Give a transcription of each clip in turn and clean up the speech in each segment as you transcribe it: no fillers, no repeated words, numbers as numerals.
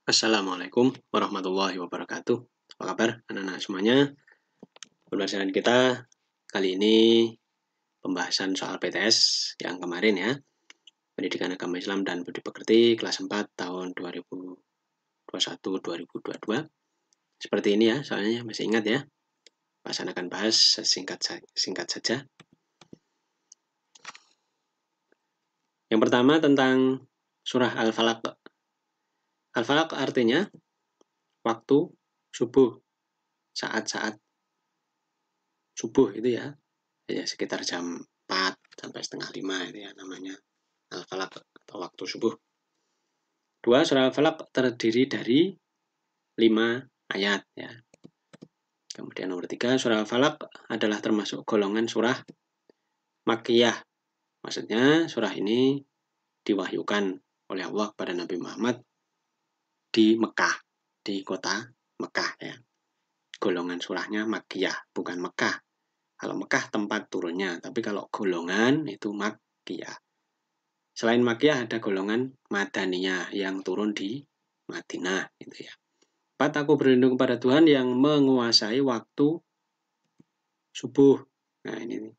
Assalamualaikum warahmatullahi wabarakatuh. Apa kabar anak-anak semuanya? Pembelajaran kita kali ini pembahasan soal PTS yang kemarin ya. Pendidikan Agama Islam dan Budi Pekerti kelas 4 tahun 2021-2022. Seperti ini ya, soalnya masih ingat ya. Pak Hasan akan bahas singkat saja. Yang pertama tentang surah Al-Falaq. Al-Falaq artinya waktu subuh, saat-saat subuh itu ya sekitar jam 4 sampai setengah 5 itu ya namanya Al-Falaq atau waktu subuh. Surah Al-Falaq terdiri dari 5 ayat ya. Kemudian nomor 3, surah Al-Falaq adalah termasuk golongan surah Makkiyah. Maksudnya surah ini diwahyukan oleh Allah pada Nabi Muhammad di Mekah, di kota Mekah ya. Golongan surahnya Makkiyah, bukan Mekah. Kalau Mekah tempat turunnya, tapi kalau golongan itu Makkiyah. Selain Makkiyah ada golongan Madaniyah yang turun di Madinah gitu ya. 4, aku berlindung kepada Tuhan yang menguasai waktu subuh. Nah, ini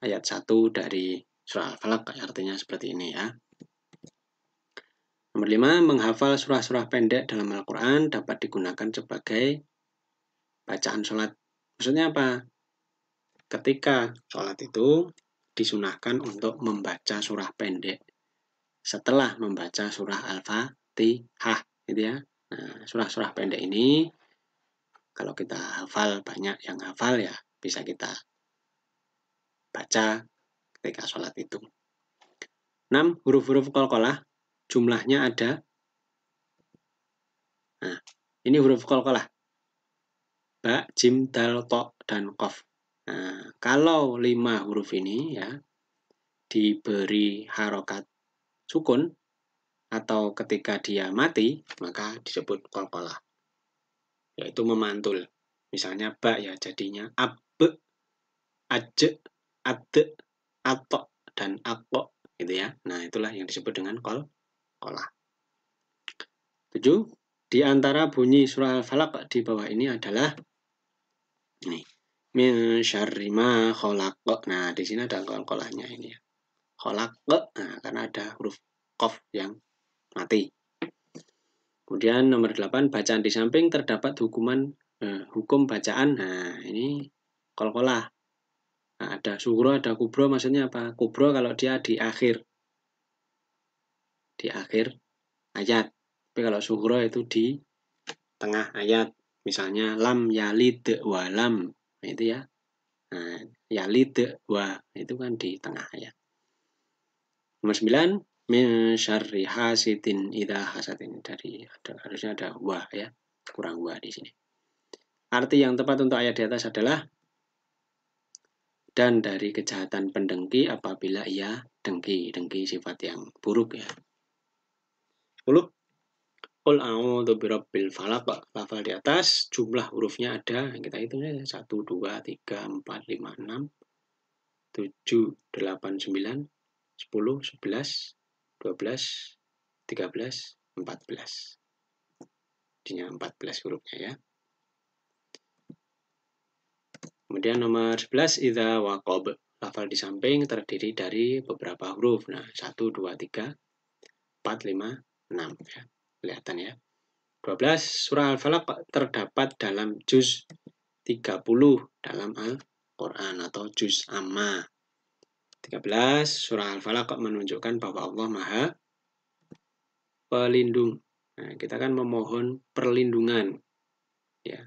ayat 1 dari surah Al-Falaq artinya seperti ini ya. Nomor 5, menghafal surah-surah pendek dalam Al-Quran dapat digunakan sebagai bacaan sholat. Maksudnya apa? Ketika sholat itu disunahkan untuk membaca surah pendek setelah membaca surah Al-Fatihah gitu ya. Nah, surah-surah pendek ini kalau kita hafal, banyak yang hafal ya bisa kita baca ketika sholat itu. 6, huruf-huruf qalqalah jumlahnya ada. Nah, ini huruf qalqalah. Ba, jim, dal, to, dan qaf. Nah, kalau 5 huruf ini ya diberi harokat sukun atau ketika dia mati, maka disebut qalqalah. Yaitu memantul. Misalnya ba ya jadinya ab, aj, ad, ato, dan akko gitu ya. Nah, itulah yang disebut dengan qalqalah. 7, di antara bunyi surah Al-Falaq di bawah ini adalah ini. Min syarri ma khalaq. Nah, di sini ada qalqalahnya ini ya. Khalaq. Nah, karena ada huruf qaf yang mati. Kemudian nomor 8, bacaan di samping terdapat hukum bacaan. Nah, ini qalqalah. Nah, ada sugro, ada kubro, maksudnya apa? Kubro kalau dia di akhir ayat. Tapi kalau sugro itu di tengah ayat. Misalnya lam yalid wa lam. Nah, itu ya. Nah, yalid wa itu kan di tengah ayat. Nomor 9, min syarri hasidin idza hasad. Ini harusnya ada wa ya. Kurang wa di sini. Arti yang tepat untuk ayat di atas adalah dan dari kejahatan pendengki apabila ia dengki sifat yang buruk ya. 10, qul a'udzu birabbil falaq. Lafal di atas jumlah hurufnya ada, kita hitung ya 1 2 3 4 5 6 7 8 9 10 11 12 13 14. Jadinya 14 hurufnya ya. Kemudian nomor 11, idza waqab. Lafal di samping terdiri dari beberapa huruf. Nah, 1 2 3 4 5 6 ya. Kelihatan ya. 12, surah Al-Falaq terdapat dalam juz 30 dalam Al-Quran atau juz amma. 13, surah Al-Falaq menunjukkan bahwa Allah Maha Pelindung. Nah, kita kan memohon perlindungan ya.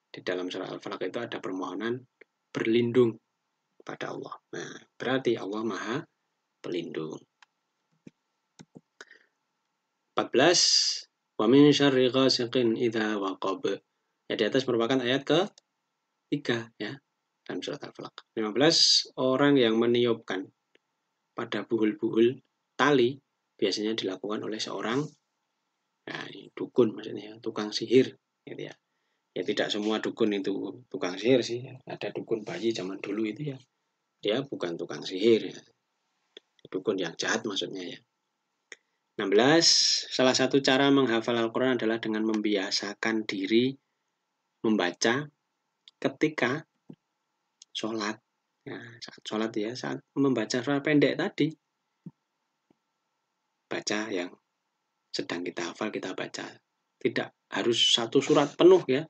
Di dalam surah Al-Falaq itu ada permohonan berlindung pada Allah. Nah, berarti Allah Maha Pelindung. 14, wa min syarri ghasiqin idza waqab. Ya, di atas merupakan ayat ke-3 ya dalam surat Al-Falaq. 15, orang yang meniupkan pada buhul-buhul tali biasanya dilakukan oleh seorang dukun, maksudnya tukang sihir gitu ya. Ya tidak semua dukun itu tukang sihir sih. Ada dukun bayi zaman dulu itu ya. Dia bukan tukang sihir ya. Dukun yang jahat maksudnya ya. 16. Salah satu cara menghafal Al-Quran adalah dengan membiasakan diri membaca ketika sholat. Ya, saat sholat ya, saat membaca surat pendek tadi. Baca yang sedang kita hafal, kita baca. Tidak harus satu surat penuh ya.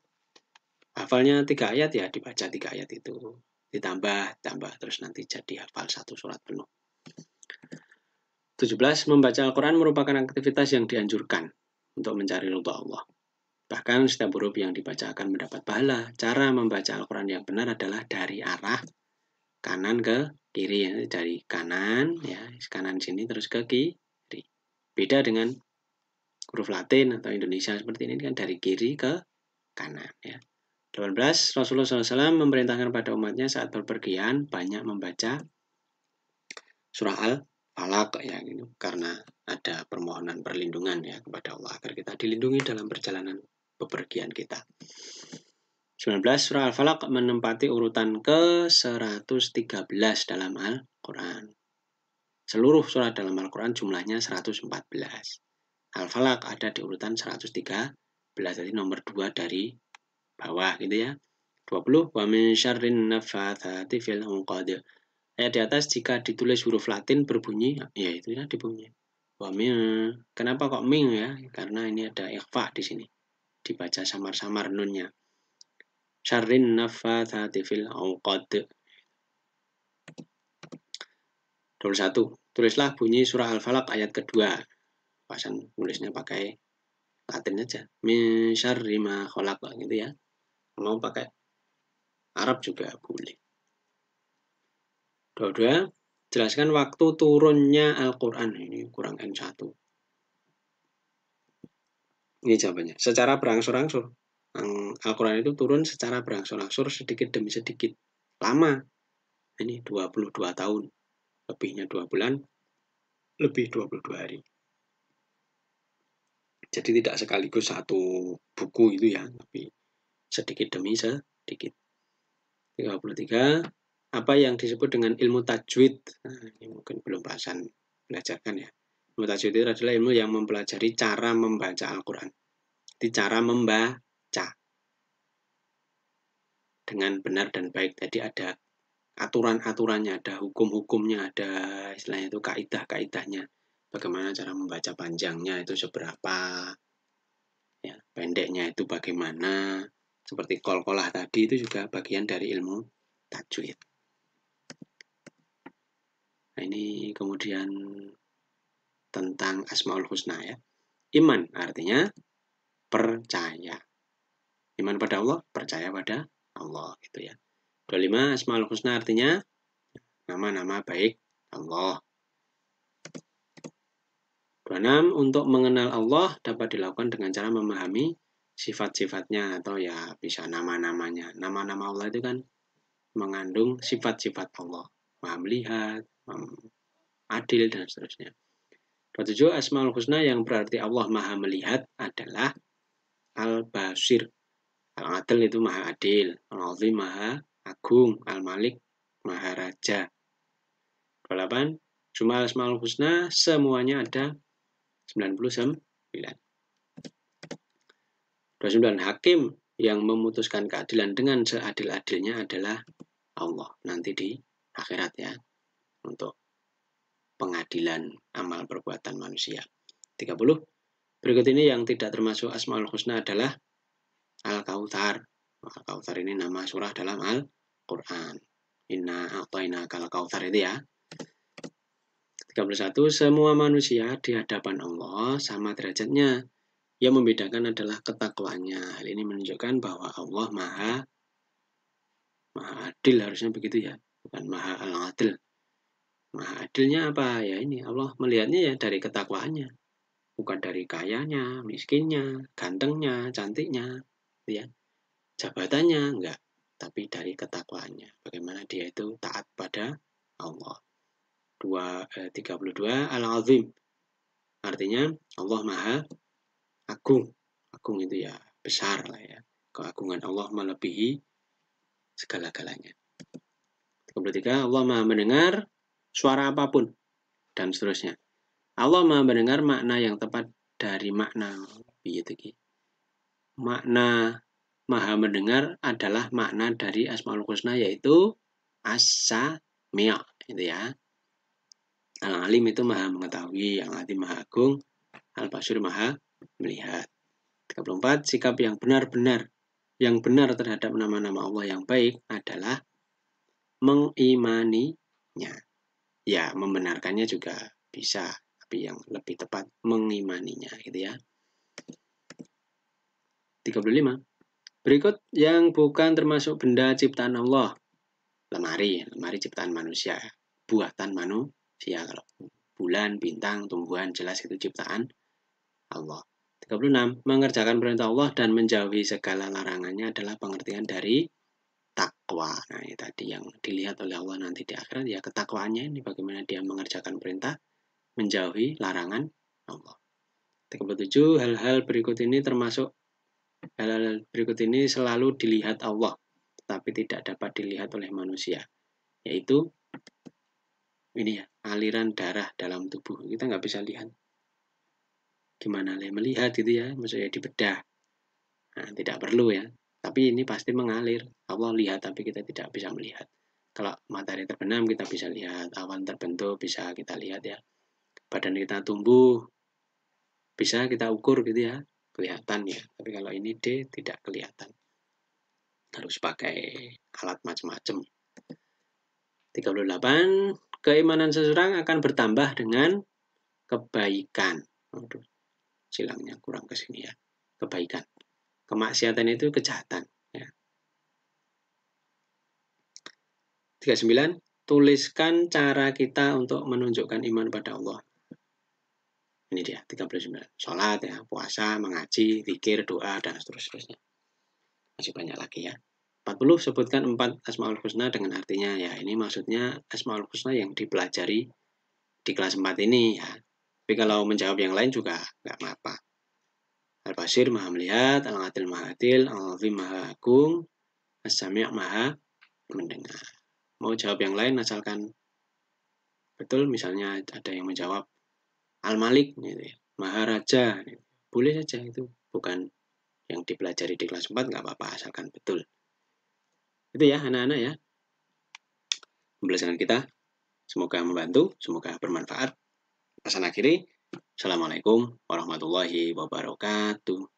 Hafalnya 3 ayat ya, dibaca 3 ayat itu. Ditambah, terus nanti jadi hafal satu surat penuh. 17. Membaca Al-Quran merupakan aktivitas yang dianjurkan untuk mencari ridha Allah. Bahkan setiap huruf yang dibaca akan mendapat pahala. Cara membaca Al-Quran yang benar adalah dari arah kanan ke kiri. Ya. Dari kanan, ya kanan sini terus ke kiri. Beda dengan huruf Latin atau Indonesia seperti ini kan dari kiri ke kanan. Ya. 18. Rasulullah SAW memerintahkan pada umatnya saat berpergian banyak membaca surah Al-Falaq ya, karena ada permohonan perlindungan ya kepada Allah agar kita dilindungi dalam perjalanan bepergian kita. 19. Surah Al-Falaq menempati urutan ke-113 dalam Al-Quran. Seluruh surat dalam Al-Quran jumlahnya 114. Al-Falaq ada di urutan 113, jadi nomor 2 dari bawah gitu ya. 20. Wa min syarrin naffatsati fil 'uqad. Ayat di atas jika ditulis huruf Latin berbunyi, ya itu ya dibunyi. Wa min. Kenapa kok min ya? Karena ini ada ikhfa di sini. Dibaca samar-samar nunnya. Syarrin naffatsati fil 'uqad. 21. Tulislah bunyi surah Al-Falaq ayat kedua. Pasan nulisnya pakai Latin aja. Min syarri ma khalaq gitu ya. Mau pakai Arab juga boleh. 22. Jelaskan waktu turunnya Al-Quran. Ini kurang N1. Ini jawabannya. Secara berangsur-angsur. Al-Quran itu turun secara berangsur-angsur sedikit demi sedikit. Lama. Ini 22 tahun. Lebihnya 2 bulan. Lebih 22 hari. Jadi tidak sekaligus satu buku itu ya. Tapi sedikit demi sedikit. 33. Apa yang disebut dengan ilmu tajwid? Nah, ini mungkin belum bahasan belajarkan ya. Ilmu tajwid itu adalah ilmu yang mempelajari cara membaca Al-Quran. Di cara membaca dengan benar dan baik. Jadi ada aturan-aturannya, ada hukum-hukumnya, ada istilahnya itu kaidah-kaidahnya. Bagaimana cara membaca panjangnya itu seberapa, ya, pendeknya itu bagaimana. Seperti qol-qolah tadi itu juga bagian dari ilmu tajwid. Nah, ini kemudian tentang Asmaul Husna ya. Iman artinya percaya. Iman pada Allah, percaya pada Allah gitu ya. 25. Asmaul Husna artinya nama-nama baik Allah. 26. Untuk mengenal Allah dapat dilakukan dengan cara memahami sifat-sifatnya atau ya bisa nama-namanya. Nama-nama Allah itu kan mengandung sifat-sifat Allah. Maha melihat, adil dan seterusnya. 27. Asmaul Husna yang berarti Allah Maha melihat adalah Al-Basir. Al-Adil itu Maha adil, Al-Azim Maha agung, Al-Malik Maha raja. 28. Jumlah Asmaul Husna semuanya ada 99. 29. Hakim yang memutuskan keadilan dengan seadil-adilnya adalah Allah. Nanti di akhirat ya. Untuk pengadilan amal perbuatan manusia. 30. Berikut ini yang tidak termasuk Asmaul Husna adalah Al-Kautsar. Al-Kautsar ini nama surah dalam Al-Quran. Inna a'tainakal kautsar itu ya. 31. Semua manusia di hadapan Allah sama derajatnya. Yang membedakan adalah ketakwaannya. Hal ini menunjukkan bahwa Allah maha adil, harusnya begitu ya. Bukan maha al-adil. Maha adilnya apa? Ya ini Allah melihatnya ya dari ketakwaannya. Bukan dari kayanya, miskinnya, gantengnya, cantiknya, ya. Jabatannya enggak, tapi dari ketakwaannya. Bagaimana dia itu taat pada Allah. 32. Al-Azim. Artinya Allah Maha Agung. Agung itu ya besar lah ya. Keagungan Allah melebihi segala-galanya. 33. Allah Maha mendengar suara apapun dan seterusnya. Allah Maha mendengar makna yang tepat dari makna makna Maha mendengar adalah makna dari Asmaul Husna, yaitu As-Sami', gitu ya. Al-Alim itu Maha mengetahui, Al-Alim Maha agung, Al-Basir Maha melihat. 34. Sikap yang benar terhadap nama-nama Allah yang baik adalah mengimaninya. Ya, membenarkannya juga bisa, tapi yang lebih tepat mengimaninya, gitu ya. 35. Berikut yang bukan termasuk benda ciptaan Allah. Lemari ciptaan manusia, buatan manusia. Kalau bulan, bintang, tumbuhan, jelas itu ciptaan Allah. 36. Mengerjakan perintah Allah dan menjauhi segala larangannya adalah pengertian dari takwa. Nah, ini tadi yang dilihat oleh Allah nanti di akhirat, ya ketakwaannya ini bagaimana dia mengerjakan perintah, menjauhi larangan Allah. 37. Hal-hal berikut ini selalu dilihat Allah, tetapi tidak dapat dilihat oleh manusia, yaitu ini ya, aliran darah dalam tubuh. Kita nggak bisa lihat. Gimana melihat gitu ya, maksudnya dibedah. Nah, tidak perlu ya. Tapi ini pasti mengalir. Allah lihat, tapi kita tidak bisa melihat. Kalau matahari terbenam kita bisa lihat, awan terbentuk bisa kita lihat ya. Badan kita tumbuh bisa kita ukur gitu ya, kelihatan ya. Tapi kalau ini tidak kelihatan. Harus pakai alat macam-macam. 38. Keimanan seseorang akan bertambah dengan kebaikan. Aduh, silangnya kurang ke sini ya. Kebaikan. Kemaksiatan itu kejahatan. Ya. 39. Tuliskan cara kita untuk menunjukkan iman pada Allah. Ini dia, 39. Sholat, ya, puasa, mengaji, zikir, doa, dan seterusnya. Masih banyak lagi ya. 40. Sebutkan 4 Asmaul Husna dengan artinya. Ya, ini maksudnya Asmaul Husna yang dipelajari di kelas 4 ini ya. Tapi kalau menjawab yang lain juga nggak apa-apa. Al-Basir Maha melihat, Al-Adil Maha adil, Al-Azim Maha agung, As-Sami' Maha mendengar. Mau jawab yang lain asalkan betul, misalnya ada yang menjawab Al-Malik, gitu ya, Maharaja, gitu. Boleh saja, itu bukan yang dipelajari di kelas 4, nggak apa-apa asalkan betul. Itu ya anak-anak ya, pembelajaran kita. Semoga membantu, semoga bermanfaat. Pesan akhiri, Assalamualaikum warahmatullahi wabarakatuh.